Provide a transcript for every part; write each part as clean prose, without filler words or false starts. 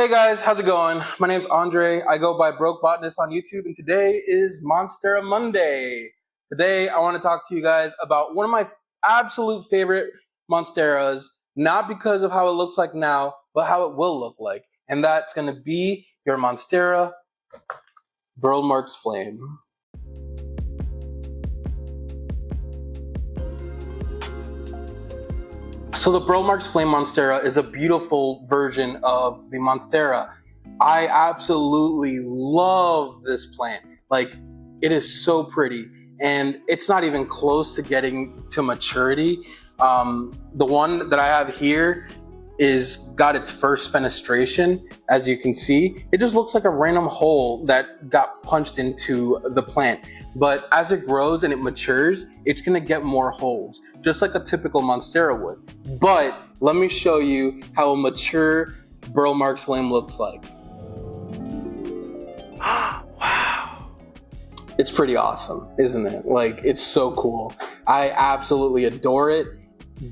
Hey guys, how's it going? My name's Andre. I go by Broke Botanist on YouTube, and today is Monstera Monday. Today I want to talk to you guys about one of my absolute favorite Monsteras, not because of how it looks like now, but how it will look like. And that's going to be your Monstera Burle Marx Flame. So the Burle Marx Flame Monstera is a beautiful version of the Monstera. I absolutely love this plant. Like, it is so pretty, and it's not even close to getting to maturity. The one that I have here is got its first fenestration. As you can see, it just looks like a random hole that got punched into the plant. But as it grows and it matures, it's gonna get more holes, just like a typical Monstera would. But let me show you how a mature Burle Marx Flame looks like. Wow. It's pretty awesome, isn't it? Like, it's so cool. I absolutely adore it.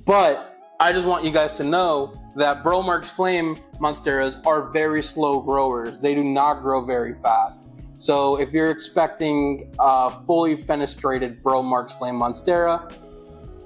But I just want you guys to know that Burle Marx Flame Monsteras are very slow growers. They do not grow very fast. So if you're expecting a fully fenestrated Burle Marx Flame Monstera,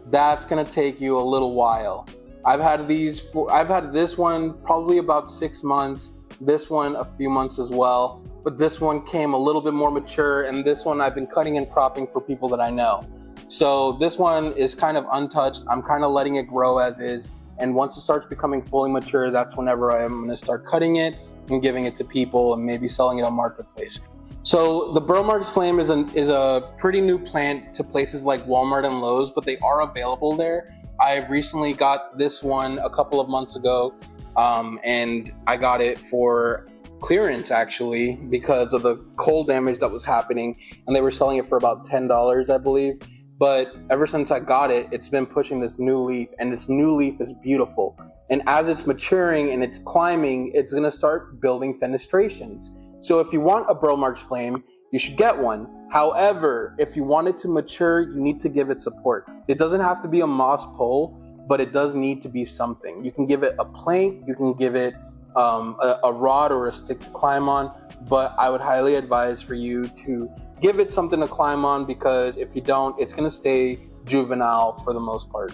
that's gonna take you a little while. I've had this one probably about 6 months, this one a few months as well, but this one came a little bit more mature, and this one I've been cutting and cropping for people that I know. So this one is kind of untouched. I'm kind of letting it grow as is, and once it starts becoming fully mature, that's whenever I'm gonna start cutting it and giving it to people and maybe selling it on Marketplace. So the Burle Marx Flame is a pretty new plant to places like Walmart and Lowe's, but they are available there. I recently got this one a couple of months ago, and I got it for clearance actually because of the cold damage that was happening, and they were selling it for about $10, I believe. But ever since I got it, it's been pushing this new leaf, and this new leaf is beautiful. And as it's maturing and it's climbing, it's gonna start building fenestrations. So if you want a Burle Marx Flame, you should get one. However, if you want it to mature, you need to give it support. It doesn't have to be a moss pole, but it does need to be something. You can give it a plank, you can give it a rod or a stick to climb on, but I would highly advise for you to give it something to climb on, because if you don't, it's gonna stay juvenile for the most part.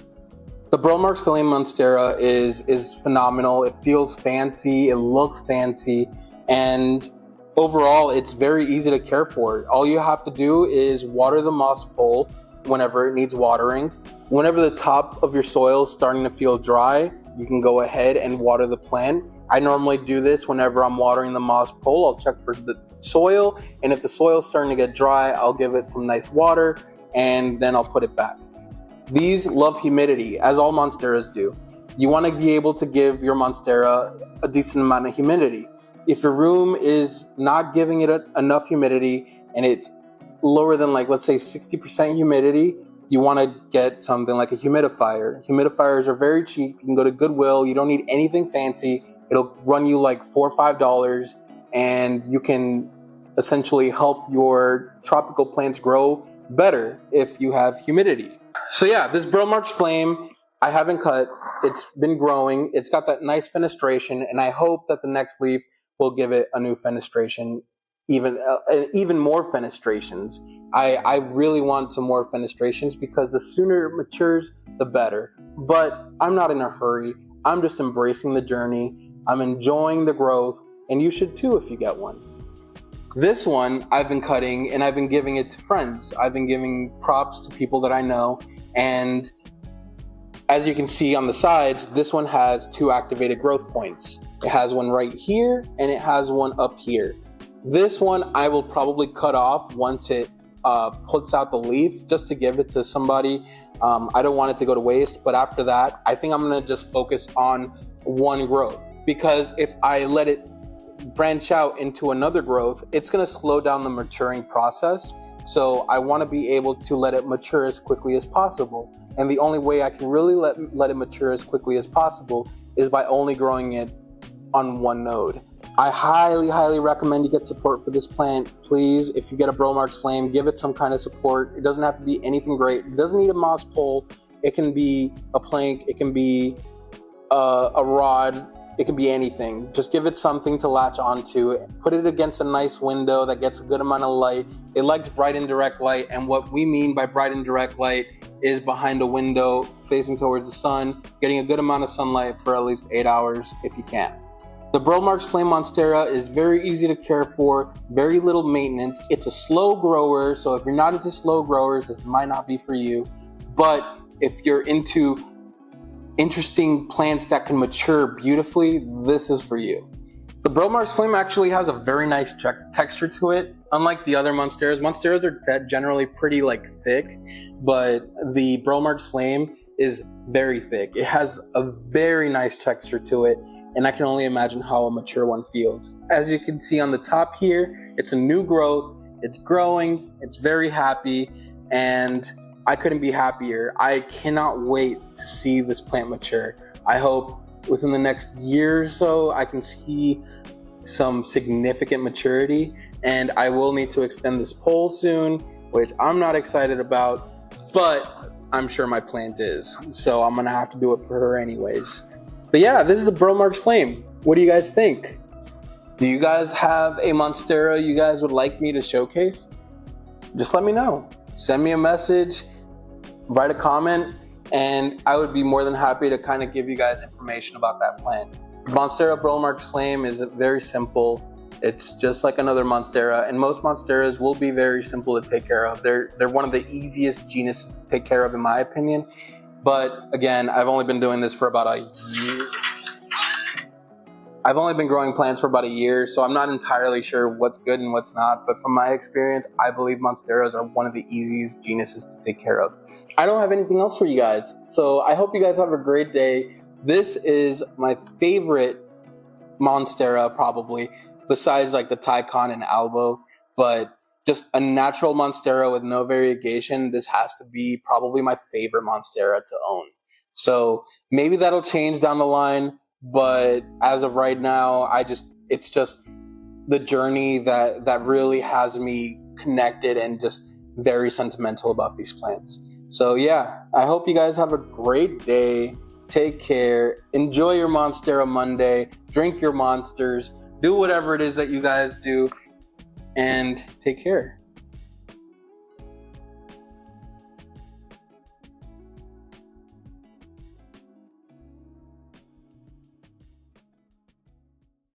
The Burle Marx Flame Monstera is phenomenal. It feels fancy, it looks fancy, and overall, it's very easy to care for. All you have to do is water the moss pole whenever it needs watering. Whenever the top of your soil is starting to feel dry, you can go ahead and water the plant. I normally do this whenever I'm watering the moss pole. I'll check for the soil, and if the soil is starting to get dry, I'll give it some nice water, and then I'll put it back. These love humidity, as all Monsteras do. You want to be able to give your Monstera a decent amount of humidity. If your room is not giving it enough humidity and it's lower than, like, let's say 60% humidity, you want to get something like a humidifier. Humidifiers are very cheap. You can go to Goodwill. You don't need anything fancy. It'll run you like $4 or $5, and you can essentially help your tropical plants grow better if you have humidity. So yeah, this Burle Marx Flame, I haven't cut. It's been growing. It's got that nice fenestration, and I hope that the next leaf will give it a new fenestration, even more fenestrations. I really want some more fenestrations, because the sooner it matures, the better. But I'm not in a hurry. I'm just embracing the journey. I'm enjoying the growth, and you should too if you get one. This one I've been cutting, and I've been giving it to friends. I've been giving props to people that I know, and as you can see on the sides, this one has 2 activated growth points. It has one right here, and it has one up here. This one I will probably cut off once it puts out the leaf, just to give it to somebody. I don't want it to go to waste, but after that, I think I'm gonna just focus on one growth, because if I let it branch out into another growth, it's gonna slow down the maturing process. So I wanna be able to let it mature as quickly as possible. And the only way I can really let it mature as quickly as possible is by only growing it on one node. I highly, highly recommend you get support for this plant. Please, if you get a Burle Marx Flame, give it some kind of support. It doesn't have to be anything great. It doesn't need a moss pole. It can be a plank. It can be a rod. It can be anything. Just give it something to latch onto. Put it against a nice window that gets a good amount of light. It likes bright and direct light, and what we mean by bright and direct light is behind a window facing towards the sun, getting a good amount of sunlight for at least 8 hours if you can. The Burle Marx Flame Monstera is very easy to care for, very little maintenance. It's a slow grower, so if you're not into slow growers, this might not be for you. But if you're into interesting plants that can mature beautifully, this is for you. The Burle Marx Flame actually has a very nice texture to it. Unlike the other Monsteras, Monsteras are generally pretty thick, but the Burle Marx Flame is very thick. It has a very nice texture to it, and I can only imagine how a mature one feels. As you can see on the top here, it's a new growth, it's growing, it's very happy, and I couldn't be happier. I cannot wait to see this plant mature. I hope within the next year or so, I can see some significant maturity, and I will need to extend this pole soon, which I'm not excited about, but I'm sure my plant is. So I'm gonna have to do it for her anyways. But yeah, this is a Burle Marx Flame. What do you guys think? Do you guys have a Monstera you guys would like me to showcase? Just let me know. Send me a message, write a comment, and I would be more than happy to kind of give you guys information about that plant. Monstera Burle Marx Flame is very simple. It's just like another Monstera, and most Monsteras will be very simple to take care of. They're one of the easiest genuses to take care of in my opinion. But again, I've only been doing this for about a year. I've only been growing plants for about a year, so I'm not entirely sure what's good and what's not. But from my experience, I believe Monsteras are one of the easiest genuses to take care of. I don't have anything else for you guys, so I hope you guys have a great day. This is my favorite Monstera probably, besides the Tycon and Albo, but just a natural Monstera with no variegation. This has to be probably my favorite Monstera to own. So maybe that'll change down the line, but as of right now, it's just the journey that really has me connected and just very sentimental about these plants. So yeah, I hope you guys have a great day. Take care. Enjoy your Monstera Monday. Drink your monsters. Do whatever it is that you guys do. And take care.